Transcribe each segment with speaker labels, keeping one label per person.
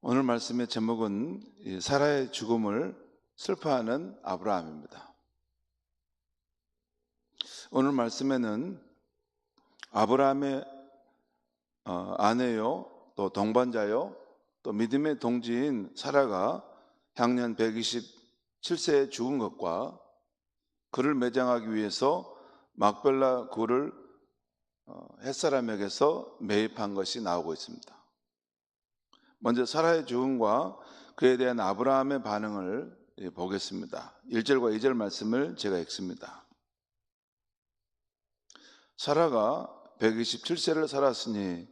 Speaker 1: 오늘 말씀의 제목은 사라의 죽음을 슬퍼하는 아브라함입니다. 오늘 말씀에는 아브라함의 아내요, 또 동반자요, 또 믿음의 동지인 사라가 향년 127세에 죽은 것과 그를 매장하기 위해서 막벨라 굴을 햇사람에게서 매입한 것이 나오고 있습니다. 먼저 사라의 죽음과 그에 대한 아브라함의 반응을 보겠습니다. 1절과 2절 말씀을 제가 읽습니다. 사라가 127세를 살았으니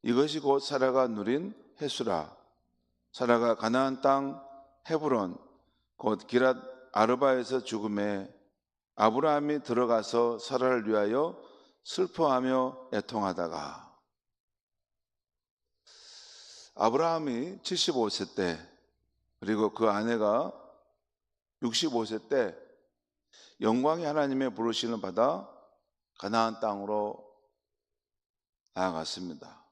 Speaker 1: 이것이 곧 사라가 누린 해수라. 사라가 가나안 땅 헤브론 곧 기랏 아르바에서 죽음에 아브라함이 들어가서 사라를 위하여 슬퍼하며 애통하다가 아브라함이 75세 때 그리고 그 아내가 65세 때 영광의 하나님의 부르심을 받아 가나안 땅으로 나아갔습니다.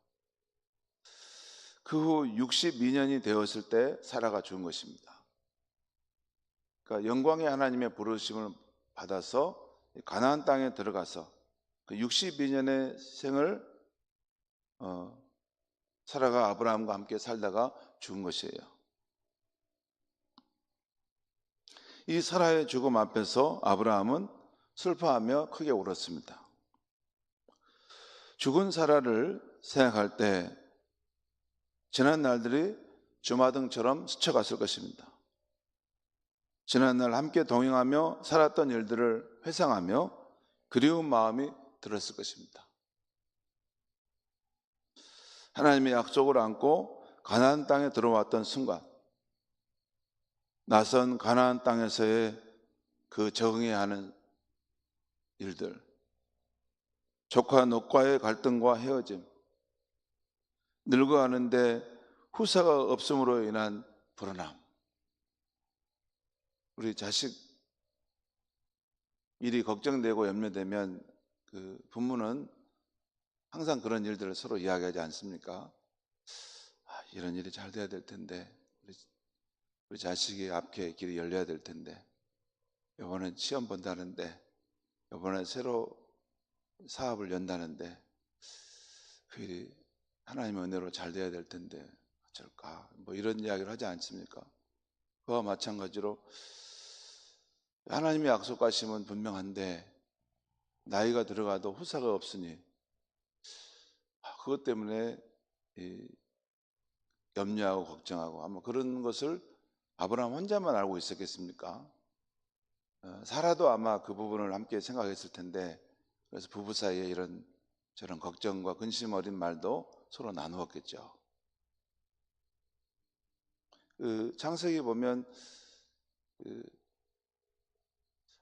Speaker 1: 그 후 62년이 되었을 때 사라가 죽은 것입니다. 그러니까 영광의 하나님의 부르심을 받아서 가나안 땅에 들어가서 그 62년의 생을 사라가 아브라함과 함께 살다가 죽은 것이에요. 이 사라의 죽음 앞에서 아브라함은 슬퍼하며 크게 울었습니다. 죽은 사라를 생각할 때 지난 날들이 주마등처럼 스쳐갔을 것입니다. 지난날 함께 동행하며 살았던 일들을 회상하며 그리운 마음이 들었을 것입니다. 하나님의 약속을 안고 가나안 땅에 들어왔던 순간, 낯선 가나안 땅에서의 그 적응해야 하는 일들, 조카 롯과의 갈등과 헤어짐, 늙어가는데 후사가 없음으로 인한 불안함, 우리 자식 일이 걱정되고 염려되면 그 부모는 항상 그런 일들을 서로 이야기하지 않습니까? 이런 일이 잘 돼야 될 텐데, 우리 자식이 앞에 길이 열려야 될 텐데, 이번엔 시험 본다는데, 이번에 새로 사업을 연다는데 그 일이 하나님의 은혜로 잘 돼야 될 텐데 어쩔까? 뭐 이런 이야기를 하지 않습니까? 그와 마찬가지로 하나님의 약속하심은 분명한데 나이가 들어가도 후사가 없으니 그것 때문에 염려하고 걱정하고 아마 그런 것을 아브라함 혼자만 알고 있었겠습니까? 사라도 아마 그 부분을 함께 생각했을 텐데 그래서 부부 사이에 이런 저런 걱정과 근심 어린 말도 서로 나누었겠죠. 창세기 보면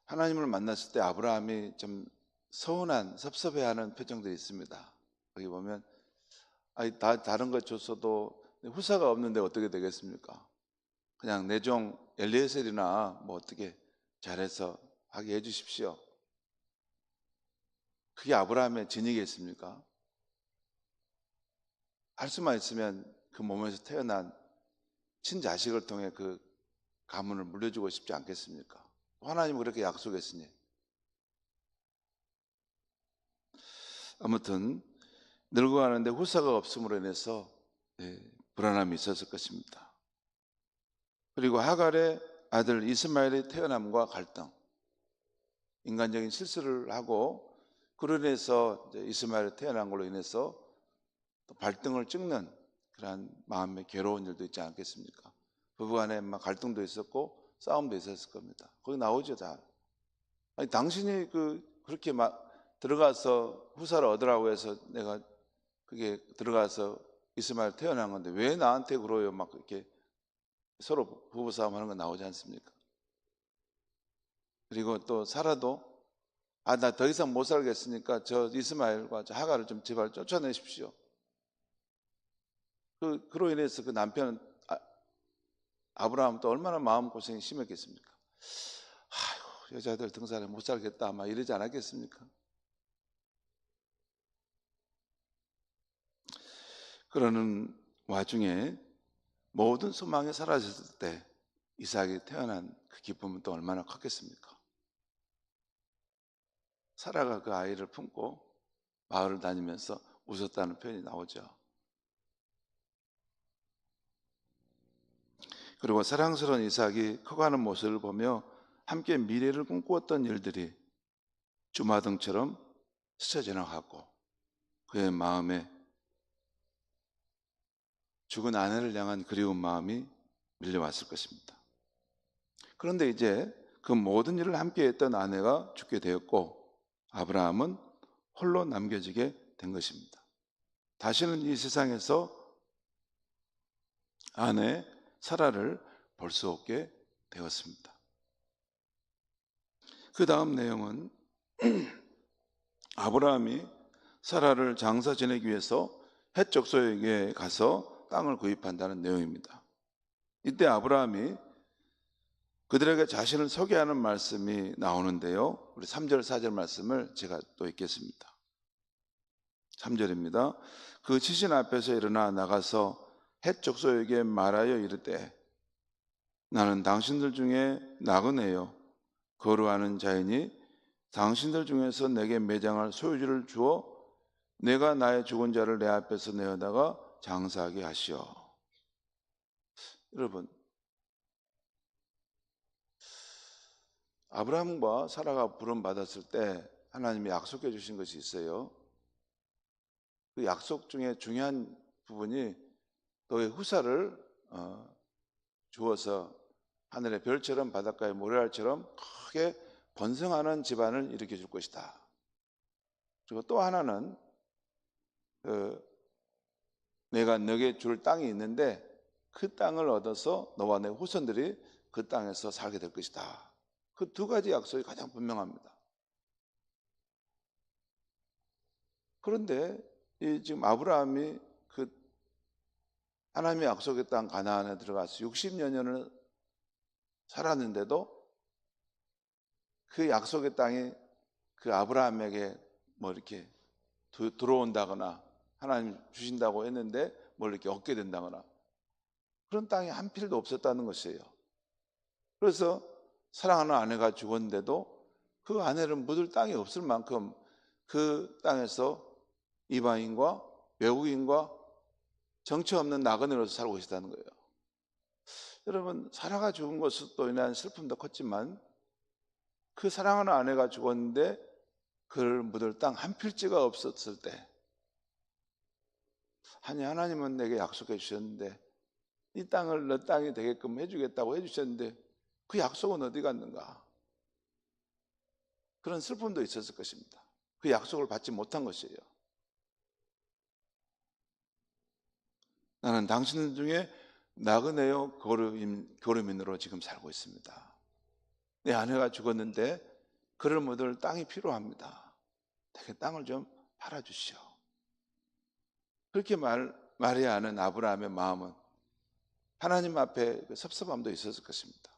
Speaker 1: 하나님을 만났을 때 아브라함이 좀 서운한 섭섭해하는 표정들이 있습니다. 거기 보면 다른 것 줬어도 후사가 없는데 어떻게 되겠습니까? 그냥 내 종 엘리에셀이나 뭐 어떻게 잘해서 하게 해주십시오. 그게 아브라함의 진이겠습니까? 할 수만 있으면 그 몸에서 태어난 친자식을 통해 그 가문을 물려주고 싶지 않겠습니까? 하나님은 그렇게 약속했으니. 아무튼 늙어가는데 후사가 없음으로 인해서 불안함이 있었을 것입니다. 그리고 하갈의 아들 이스마엘의 태어남과 갈등, 인간적인 실수를 하고 그로 인해서 이스마엘이 태어난 걸로 인해서 또 발등을 찍는 그런 마음의 괴로운 일도 있지 않겠습니까? 부부간에 막 갈등도 있었고 싸움도 있었을 겁니다. 거기 나오죠 다. 아니 당신이 그렇게 막 들어가서 후사를 얻으라고 해서 내가 그게 들어가서 이스마엘 태어난 건데 왜 나한테 그러요? 막 이렇게 서로 부부 싸움 하는 거 나오지 않습니까? 그리고 또 사라도 나 더 이상 못 살겠으니까 저 이스마엘과 저 하갈을 좀 제발 쫓아내십시오. 그로 인해서 그 남편 아브라함도 얼마나 마음고생이 심했겠습니까? 아이고 여자들 등산에 못 살겠다 아마 이러지 않았겠습니까? 그러는 와중에 모든 소망이 사라졌을 때 이삭이 태어난 그 기쁨은 또 얼마나 컸겠습니까? 사라가 그 아이를 품고 마을을 다니면서 웃었다는 표현이 나오죠. 그리고 사랑스러운 이삭이 커가는 모습을 보며 함께 미래를 꿈꾸었던 일들이 주마등처럼 스쳐 지나갔고 그의 마음에 죽은 아내를 향한 그리운 마음이 밀려왔을 것입니다. 그런데 이제 그 모든 일을 함께 했던 아내가 죽게 되었고 아브라함은 홀로 남겨지게 된 것입니다. 다시는 이 세상에서 아내 사라를 볼 수 없게 되었습니다. 그 다음 내용은 아브라함이 사라를 장사 지내기 위해서 헷 족속에게 가서 땅을 구입한다는 내용입니다. 이때 아브라함이 그들에게 자신을 소개하는 말씀이 나오는데요. 우리 3절 4절 말씀을 제가 또 읽겠습니다. 3절입니다. 그 시신 앞에서 일어나 나가서 헷 족속에게 말하여 이르되 나는 당신들 중에 나그네요 거류하는 자이니 당신들 중에서 내게 매장할 소유지를 주어 내가 나의 죽은 자를 내 앞에서 내어다가 장사하게 하시오. 여러분, 아브라함과 사라가 부름받았을 때 하나님이 약속해 주신 것이 있어요. 그 약속 중에 중요한 부분이 너의 후사를 주어서 하늘의 별처럼 바닷가의 모래알처럼 크게 번성하는 집안을 일으켜 줄 것이다. 그리고 또 하나는 내가 너에게 줄 땅이 있는데 그 땅을 얻어서 너와 내 후손들이 그 땅에서 살게 될 것이다. 그 두 가지 약속이 가장 분명합니다. 그런데 지금 아브라함이 그 하나님의 약속의 땅 가나안에 들어가서 60여 년을 살았는데도 그 약속의 땅이 그 아브라함에게 뭐 이렇게 들어온다거나 하나님 주신다고 했는데 뭘 이렇게 얻게 된다거나 그런 땅이 한 필도 없었다는 것이에요. 그래서 사랑하는 아내가 죽었는데도 그 아내를 묻을 땅이 없을 만큼 그 땅에서 이방인과 외국인과 정처 없는 나그네로서 살고 있었다는 거예요. 여러분, 사라가 죽은 것으로 인한 슬픔도 컸지만 그 사랑하는 아내가 죽었는데 그를 묻을 땅 한 필지가 없었을 때 아니 하나님은 내게 약속해 주셨는데 이 땅을 너 땅이 되게끔 해주겠다고 해주셨는데 그 약속은 어디 갔는가? 그런 슬픔도 있었을 것입니다. 그 약속을 받지 못한 것이에요. 나는 당신 중에 나그네요 고르민으로 지금 살고 있습니다. 내 아내가 죽었는데 그를 묻을 땅이 필요합니다. 내게 땅을 좀 팔아주시오. 그렇게 말해야 하는 아브라함의 마음은 하나님 앞에 섭섭함도 있었을 것입니다.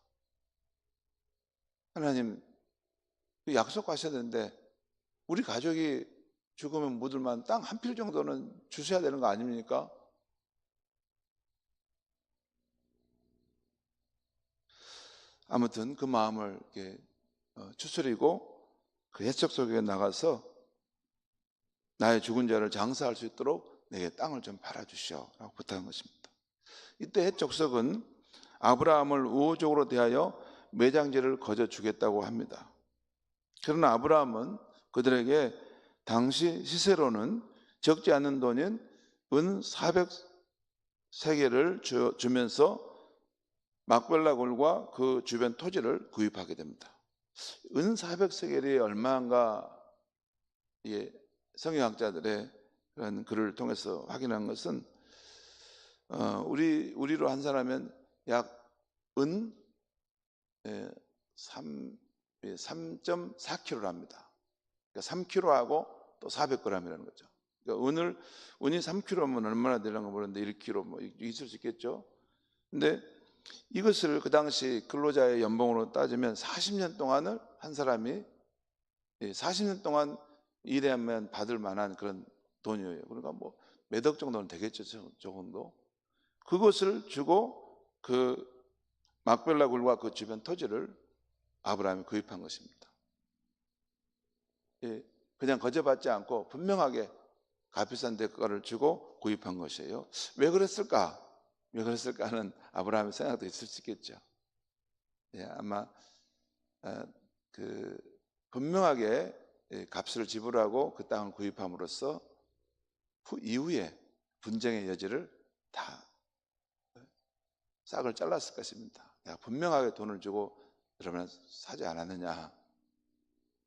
Speaker 1: 하나님 약속하셨는데 우리 가족이 죽으면 묻을 만한 땅 한 필 정도는 주셔야 되는 거 아닙니까? 아무튼 그 마음을 이렇게 추스리고 그 헷적 속에 나가서 나의 죽은 자를 장사할 수 있도록 내게 땅을 좀 팔아주시오 라고 부탁한 것입니다. 이때 헷족속은 아브라함을 우호적으로 대하여 매장지를 거저 주겠다고 합니다. 그러나 아브라함은 그들에게 당시 시세로는 적지 않은 돈인 은 400세겔을 주면서 막벨라 굴과 그 주변 토지를 구입하게 됩니다. 은 400세겔이 얼마인가 성경학자들의 그런 글을 통해서 확인한 것은 우리로 환산하면 약은 3.4kg랍니다. 그러니까 3kg하고 또 400g이라는 거죠. 그러니까 은이 3kg면 얼마나 되려고 모르는데 1kg 뭐 있을 수 있겠죠. 근데 이것을 그 당시 근로자의 연봉으로 따지면 40년 동안을 한 사람이 40년 동안 일하면 받을 만한 그런 돈이에요. 그러니까 뭐 몇 억 정도는 되겠죠, 저 정도. 그것을 주고 그 막벨라 굴과 그 주변 토지를 아브라함이 구입한 것입니다. 예, 그냥 거저받지 않고 분명하게 값비싼 대가를 주고 구입한 것이에요. 왜 그랬을까? 왜 그랬을까 하는 아브라함의 생각도 있을 수 있겠죠. 예, 아마 그 분명하게 값을 지불하고 그 땅을 구입함으로써 이후에 분쟁의 여지를 다 싹을 잘랐을 것입니다. 내가 분명하게 돈을 주고 그러면 사지 않았느냐.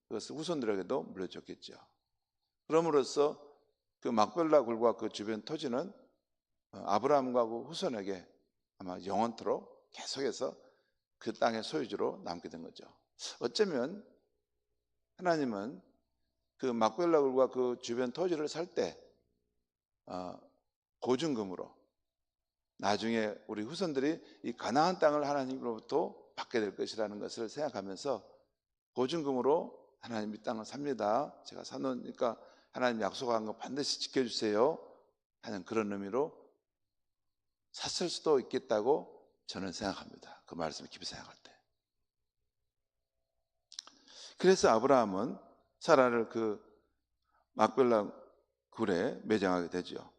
Speaker 1: 그것을 후손들에게도 물려줬겠죠. 그럼으로써 그 막벨라 굴과 그 주변 토지는 아브라함과 그 후손에게 아마 영원토록 계속해서 그 땅의 소유주로 남게 된 거죠. 어쩌면 하나님은 그 막벨라 굴과 그 주변 토지를 살 때 보증금으로 나중에 우리 후손들이 이 가나안 땅을 하나님으로부터 받게 될 것이라는 것을 생각하면서 보증금으로 하나님 이 땅을 삽니다. 제가 사놓으니까 하나님 약속한 거 반드시 지켜주세요 하는 그런 의미로 샀을 수도 있겠다고 저는 생각합니다. 그 말씀을 깊이 생각할 때. 그래서 아브라함은 사라를 그 막벨라 굴에 매장하게 되죠.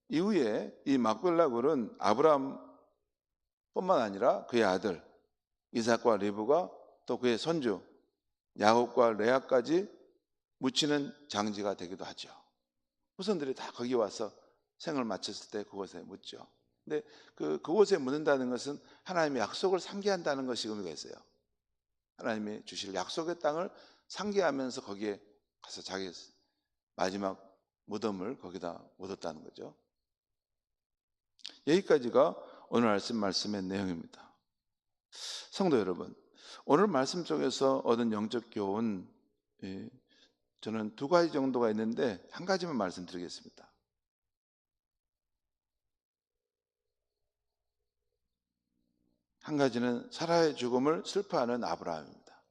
Speaker 1: 이후에 이 막벨라 굴은 아브라함뿐만 아니라 그의 아들 이삭과 리브가 또 그의 손주 야곱과 레아까지 묻히는 장지가 되기도 하죠. 후손들이 다 거기 와서 생을 마쳤을 때 그곳에 묻죠. 근데 그곳에 묻는다는 것은 하나님의 약속을 상기한다는 것이 의미가 있어요. 하나님이 주실 약속의 땅을 상기하면서 거기에 가서 자기 마지막 무덤을 거기다 묻었다는 거죠. 여기까지가 오늘 말씀의 내용입니다. 성도 여러분, 오늘 말씀 속에서 얻은 영적 교훈, 저는 두 가지 정도가 있는데 한 가지만 말씀드리겠습니다. 한 가지는 사라의 죽음을 슬퍼하는 아브라함입니다.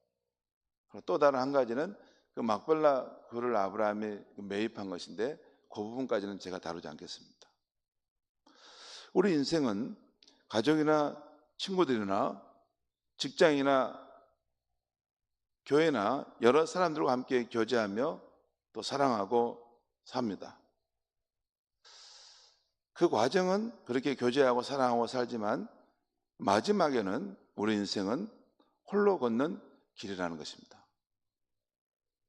Speaker 1: 또 다른 한 가지는 그 막벨라 굴을 아브라함이 매입한 것인데 그 부분까지는 제가 다루지 않겠습니다. 우리 인생은 가족이나 친구들이나 직장이나 교회나 여러 사람들과 함께 교제하며 또 사랑하고 삽니다. 그 과정은 그렇게 교제하고 사랑하고 살지만 마지막에는 우리 인생은 홀로 걷는 길이라는 것입니다.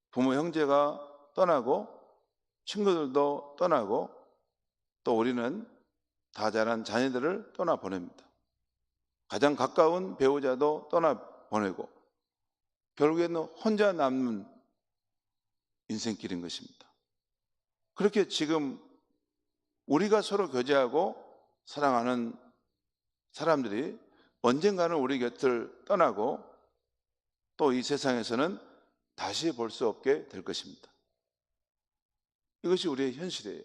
Speaker 1: 부모 형제가 떠나고 친구들도 떠나고 또 우리는 다 자란 자녀들을 떠나보냅니다. 가장 가까운 배우자도 떠나보내고 결국에는 혼자 남는 인생길인 것입니다. 그렇게 지금 우리가 서로 교제하고 사랑하는 사람들이 언젠가는 우리 곁을 떠나고 또 이 세상에서는 다시 볼 수 없게 될 것입니다. 이것이 우리의 현실이에요.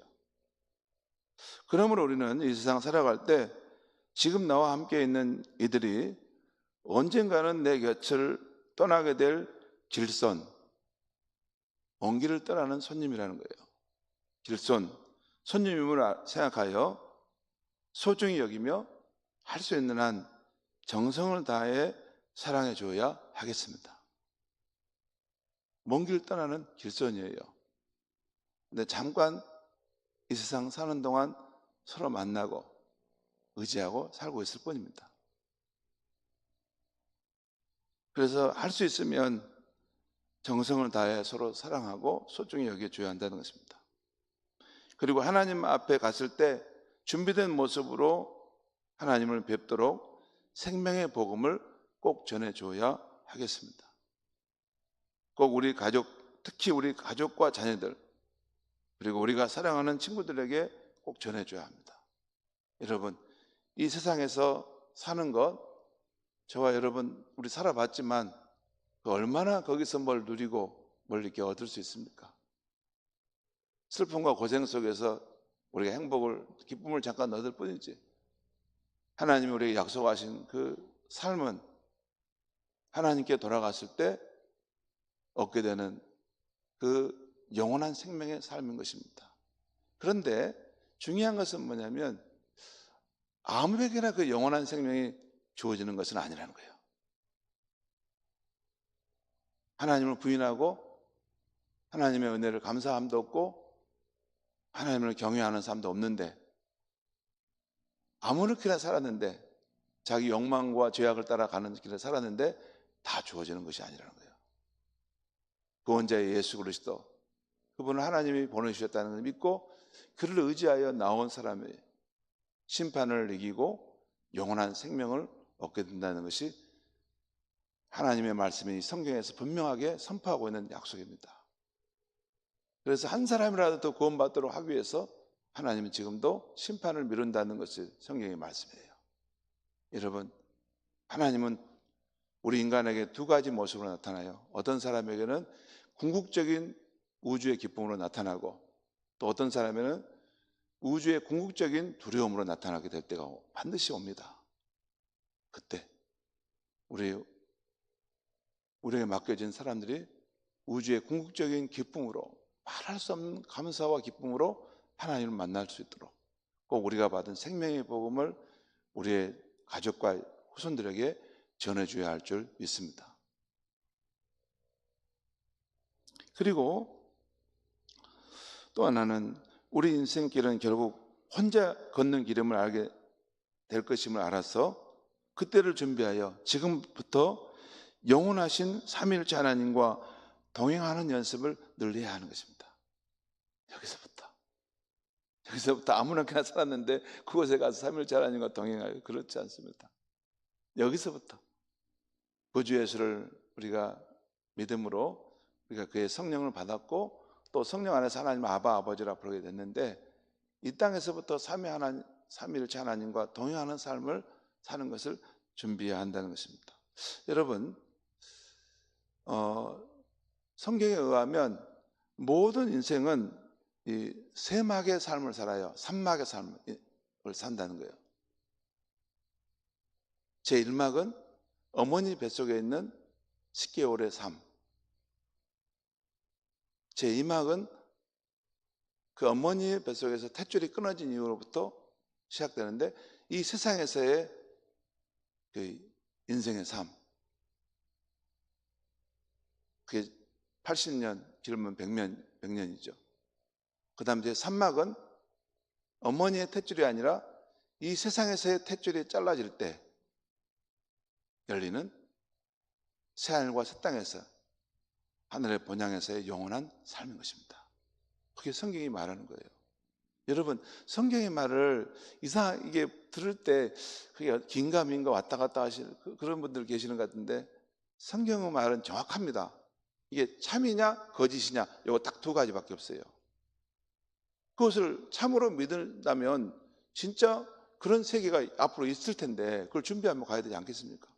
Speaker 1: 그러므로 우리는 이 세상 살아갈 때 지금 나와 함께 있는 이들이 언젠가는 내 곁을 떠나게 될 길선, 먼 길을 떠나는 손님이라는 거예요. 길손, 손님임을 생각하여 소중히 여기며 할 수 있는 한 정성을 다해 사랑해 줘야 하겠습니다. 먼 길 떠나는 길손이에요. 근데 잠깐 이 세상 사는 동안 서로 만나고 의지하고 살고 있을 뿐입니다. 그래서 할 수 있으면 정성을 다해 서로 사랑하고 소중히 여겨줘야 한다는 것입니다. 그리고 하나님 앞에 갔을 때 준비된 모습으로 하나님을 뵙도록 생명의 복음을 꼭 전해줘야 하겠습니다. 꼭 우리 가족, 특히 우리 가족과 자녀들, 그리고 우리가 사랑하는 친구들에게 꼭 전해줘야 합니다. 여러분, 이 세상에서 사는 것, 저와 여러분 우리 살아봤지만 얼마나 거기서 뭘 누리고 뭘 이렇게 얻을 수 있습니까? 슬픔과 고생 속에서 우리가 행복을, 기쁨을 잠깐 얻을 뿐이지 하나님이 우리에게 약속하신 그 삶은 하나님께 돌아갔을 때 얻게 되는 그 영원한 생명의 삶인 것입니다. 그런데 중요한 것은 뭐냐면 아무에게나 그 영원한 생명이 주어지는 것은 아니라는 거예요. 하나님을 부인하고 하나님의 은혜를 감사함도 없고 하나님을 경외하는 사람도 없는데, 아무렇게나 살았는데, 자기 욕망과 죄악을 따라가는 길을 살았는데 다 주어지는 것이 아니라는 거예요. 구원자의 예수 그리스도, 그분을 하나님이 보내주셨다는 걸 믿고 그를 의지하여 나온 사람의 심판을 이기고 영원한 생명을 얻게 된다는 것이 하나님의 말씀이 성경에서 분명하게 선포하고 있는 약속입니다. 그래서 한 사람이라도 더 구원받도록 하기 위해서 하나님은 지금도 심판을 미룬다는 것이 성경의 말씀이에요. 여러분, 하나님은 우리 인간에게 두 가지 모습으로 나타나요. 어떤 사람에게는 궁극적인 우주의 기쁨으로 나타나고, 또 어떤 사람에게는 우주의 궁극적인 두려움으로 나타나게 될 때가 반드시 옵니다. 그때 우리에게 맡겨진 사람들이 우주의 궁극적인 기쁨으로, 말할 수 없는 감사와 기쁨으로 하나님을 만날 수 있도록 꼭 우리가 받은 생명의 복음을 우리의 가족과 후손들에게 전해줘야 할 줄 믿습니다. 그리고 또 하나는 우리 인생길은 결국 혼자 걷는 길임을 알게 될 것임을 알아서 그때를 준비하여 지금부터 영원하신 삼위일체 하나님과 동행하는 연습을 늘 해야 하는 것입니다. 여기서부터 아무렇게나 살았는데 그곳에 가서 삼위일체 하나님과 동행하여, 그렇지 않습니다. 여기서부터 구주 예수를 우리가 믿음으로 우리가 그의 성령을 받았고 또 성령 안에서 하나님 아바 아버지라 부르게 됐는데, 이 땅에서부터 삼위일체 하나님과 동행하는 삶을 사는 것을 준비해야 한다는 것입니다. 여러분, 성경에 의하면 모든 인생은 이 세막의 삶을 살아요. 삼막의 삶을 산다는 거예요. 제1막은 어머니 뱃속에 있는 10개월의 삶, 제2막은 그 어머니의 뱃속에서 탯줄이 끊어진 이후로부터 시작되는데, 이 세상에서의 그 인생의 삶, 그게 80년, 길면 100년이죠. 그 다음 이제 3막은 어머니의 탯줄이 아니라 이 세상에서의 탯줄이 잘라질 때 열리는 새하늘과 새 땅에서, 하늘의 본향에서의 영원한 삶인 것입니다. 그게 성경이 말하는 거예요. 여러분, 성경의 말을 이게 들을 때 그게 긴가민가 왔다 갔다 하시는 그런 분들 계시는 것 같은데, 성경의 말은 정확합니다. 이게 참이냐 거짓이냐, 이거 딱 두 가지밖에 없어요. 그것을 참으로 믿는다면 진짜 그런 세계가 앞으로 있을 텐데 그걸 준비하면 가야 되지 않겠습니까?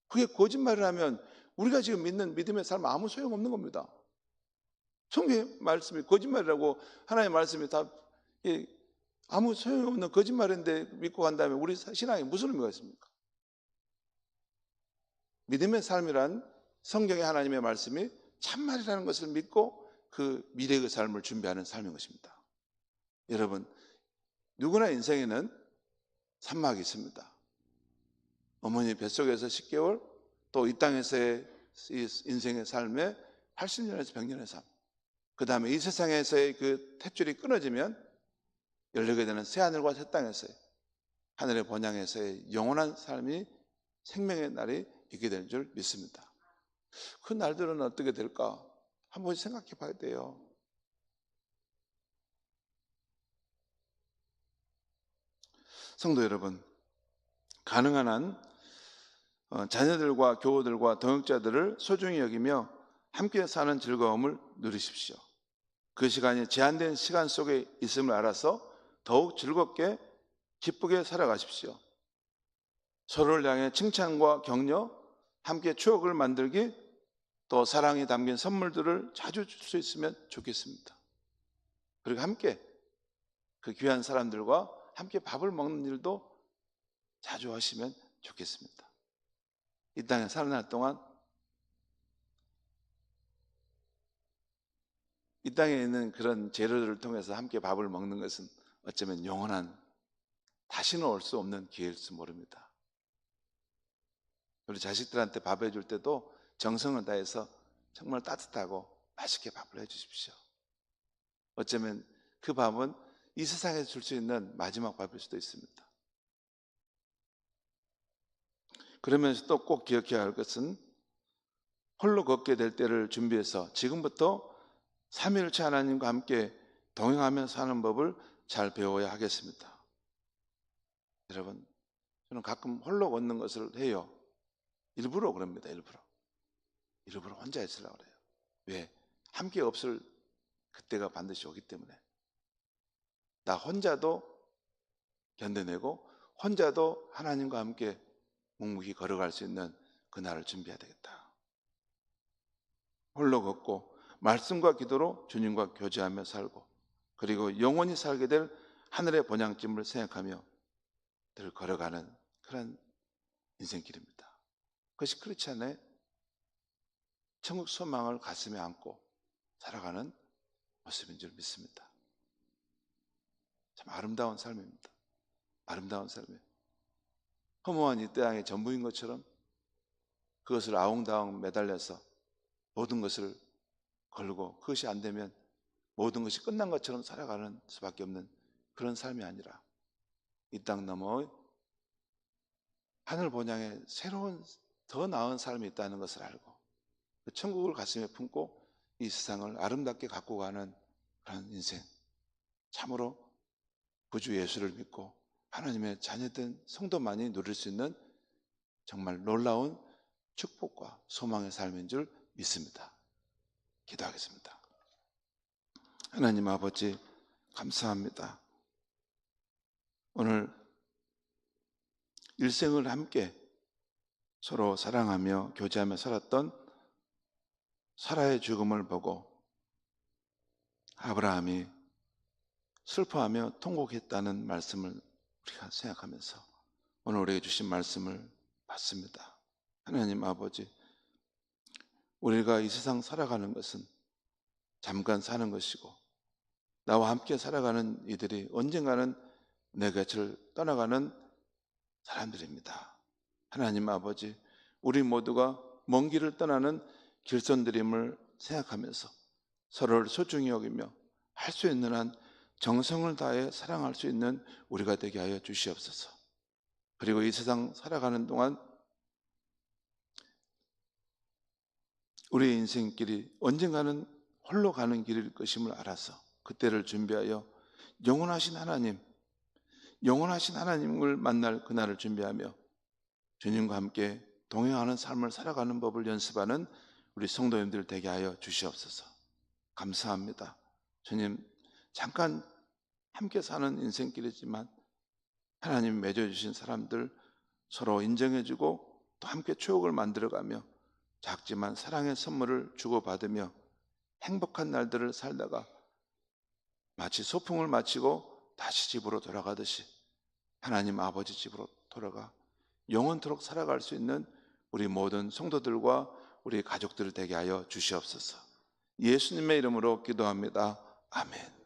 Speaker 1: 그게 거짓말을 하면 우리가 지금 믿는 믿음의 삶은 아무 소용없는 겁니다. 성경의 말씀이 거짓말이라고, 하나님의 말씀이 다 아무 소용없는 거짓말인데 믿고 간다면 우리 신앙에 무슨 의미가 있습니까? 믿음의 삶이란 성경의 하나님의 말씀이 참말이라는 것을 믿고 그 미래의 삶을 준비하는 삶인 것입니다. 여러분, 누구나 인생에는 삼막이 있습니다. 어머니 뱃속에서 10개월, 또 이 땅에서의 인생의 삶에 80년에서 100년의 삶, 그 다음에 이 세상에서의 그 탯줄이 끊어지면 열리게 되는 새하늘과 새 땅에서의, 하늘의 본향에서의 영원한 삶이, 생명의 날이 있게 될 줄 믿습니다. 그 날들은 어떻게 될까? 한번 생각해 봐야 돼요. 성도 여러분, 가능한 한 자녀들과 교우들과 동역자들을 소중히 여기며 함께 사는 즐거움을 누리십시오. 그 시간이 제한된 시간 속에 있음을 알아서 더욱 즐겁게 기쁘게 살아가십시오. 서로를 향해 칭찬과 격려, 함께 추억을 만들기, 또 사랑이 담긴 선물들을 자주 줄 수 있으면 좋겠습니다. 그리고 함께 그 귀한 사람들과 함께 밥을 먹는 일도 자주 하시면 좋겠습니다. 이 땅에 사는 날 동안 이 땅에 있는 그런 재료들을 통해서 함께 밥을 먹는 것은 어쩌면 영원한 다시는 올 수 없는 기회일지 모릅니다. 우리 자식들한테 밥 해줄 때도 정성을 다해서 정말 따뜻하고 맛있게 밥을 해주십시오. 어쩌면 그 밥은 이 세상에서 줄 수 있는 마지막 밥일 수도 있습니다. 그러면서도 꼭 기억해야 할 것은 홀로 걷게 될 때를 준비해서 지금부터 삼위일체 하나님과 함께 동행하며 사는 법을 잘 배워야 하겠습니다. 여러분, 저는 가끔 홀로 걷는 것을 해요. 일부러 그럽니다. 일부러 혼자 있으려고 그래요. 왜? 함께 없을 그때가 반드시 오기 때문에. 나 혼자도 견뎌내고 혼자도 하나님과 함께 묵묵히 걸어갈 수 있는 그날을 준비해야 되겠다. 홀로 걷고 말씀과 기도로 주님과 교제하며 살고, 그리고 영원히 살게 될 하늘의 본향짐을 생각하며 늘 걸어가는 그런 인생길입니다. 그것이 그렇지 않아요? 천국 소망을 가슴에 안고 살아가는 모습인 줄 믿습니다. 참 아름다운 삶입니다. 아름다운 삶이에요. 허무한 이 땅의 전부인 것처럼 그것을 아웅다웅 매달려서 모든 것을 걸고, 그것이 안 되면 모든 것이 끝난 것처럼 살아가는 수밖에 없는 그런 삶이 아니라, 이 땅 너머 하늘 본향에 새로운 더 나은 삶이 있다는 것을 알고 그 천국을 가슴에 품고 이 세상을 아름답게 갖고 가는 그런 인생, 참으로 구주 예수를 믿고 하나님의 자녀된 성도만이 누릴 수 있는 정말 놀라운 축복과 소망의 삶인 줄 믿습니다. 기도하겠습니다. 하나님 아버지, 감사합니다. 오늘 일생을 함께 서로 사랑하며 교제하며 살았던 사라의 죽음을 보고 아브라함이 슬퍼하며 통곡했다는 말씀을 우리가 생각하면서 오늘 우리에게 주신 말씀을 받습니다. 하나님 아버지, 우리가 이 세상 살아가는 것은 잠깐 사는 것이고, 나와 함께 살아가는 이들이 언젠가는 내 곁을 떠나가는 사람들입니다. 하나님 아버지, 우리 모두가 먼 길을 떠나는 길손들임을 생각하면서 서로를 소중히 여기며 할 수 있는 한 정성을 다해 사랑할 수 있는 우리가 되게 하여 주시옵소서. 그리고 이 세상 살아가는 동안 우리의 인생길이 언젠가는 홀로 가는 길일 것임을 알아서 그때를 준비하여 영원하신 하나님을 만날 그날을 준비하며 주님과 함께 동행하는 삶을 살아가는 법을 연습하는 우리 성도님들 되게 하여 주시옵소서. 감사합니다. 주님, 잠깐 함께 사는 인생길이지만 하나님 맺어주신 사람들 서로 인정해주고 또 함께 추억을 만들어가며 작지만 사랑의 선물을 주고받으며 행복한 날들을 살다가 마치 소풍을 마치고 다시 집으로 돌아가듯이 하나님 아버지 집으로 돌아가 영원토록 살아갈 수 있는 우리 모든 성도들과 우리 가족들 되게 하여 주시옵소서. 예수님의 이름으로 기도합니다. 아멘.